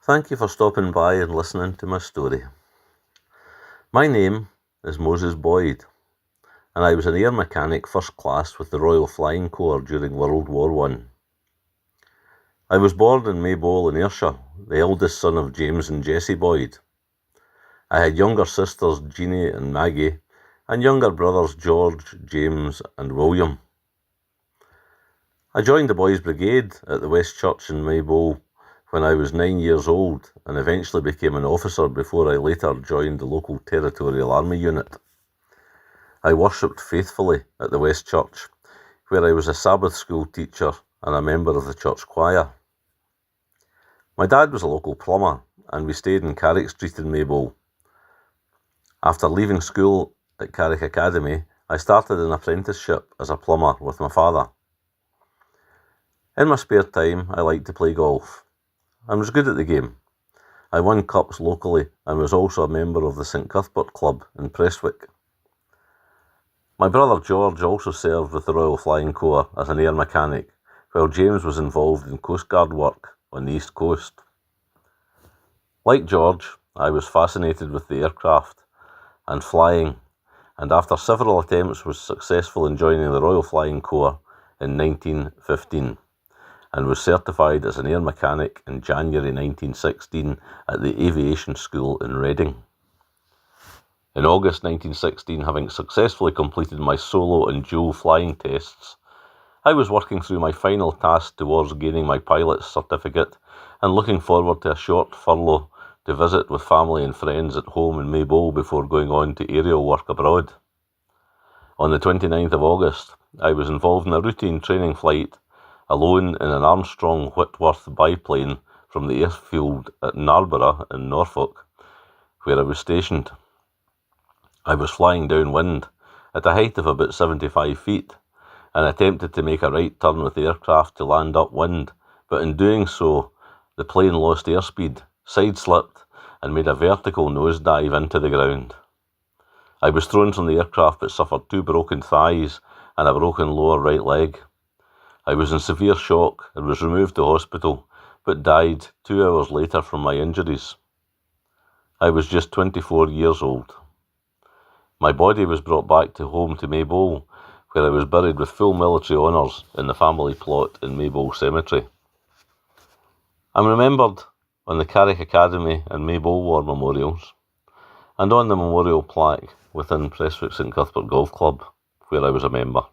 Thank you for stopping by and listening to my story. My name is Moses Boyd, and I was an air mechanic first class with the Royal Flying Corps during World War I. I was born in Maybole in Ayrshire, the eldest son of James and Jessie Boyd. I had younger sisters Jeannie and Maggie, and younger brothers George, James and William. I joined the Boys' Brigade at the West Church in Maybole when I was 9 years old and eventually became an officer before I later joined the local Territorial Army unit. I worshipped faithfully at the West Church, where I was a Sabbath school teacher and a member of the church choir. My dad was a local plumber and we stayed in Carrick Street in Maybole. After leaving school at Carrick Academy, I started an apprenticeship as a plumber with my father. In my spare time, I liked to play golf and was good at the game. I won cups locally and was also a member of the St Cuthbert Club in Prestwick. My brother George also served with the Royal Flying Corps as an air mechanic, while James was involved in Coast Guard work on the East Coast. Like George, I was fascinated with the aircraft and flying, and after several attempts was successful in joining the Royal Flying Corps in 1915. And was certified as an air mechanic in January 1916 at the Aviation School in Reading. In August 1916, having successfully completed my solo and dual flying tests, I was working through my final task towards gaining my pilot's certificate and looking forward to a short furlough to visit with family and friends at home in Maybole before going on to aerial work abroad. On the 29th of August, I was involved in a routine training flight alone in an Armstrong Whitworth biplane from the airfield at Narborough in Norfolk, where I was stationed. I was flying downwind at a height of about 75 feet and attempted to make a right turn with the aircraft to land upwind, but in doing so, the plane lost airspeed, side-slipped, and made a vertical nosedive into the ground. I was thrown from the aircraft but suffered 2 broken thighs and a broken lower right leg. I was in severe shock and was removed to hospital, but died 2 hours later from my injuries. I was just 24 years old. My body was brought back to home to Maybole, where I was buried with full military honours in the family plot in Maybole Cemetery. I'm remembered on the Carrick Academy and Maybole War memorials, and on the memorial plaque within Prestwick St Cuthbert Golf Club, where I was a member.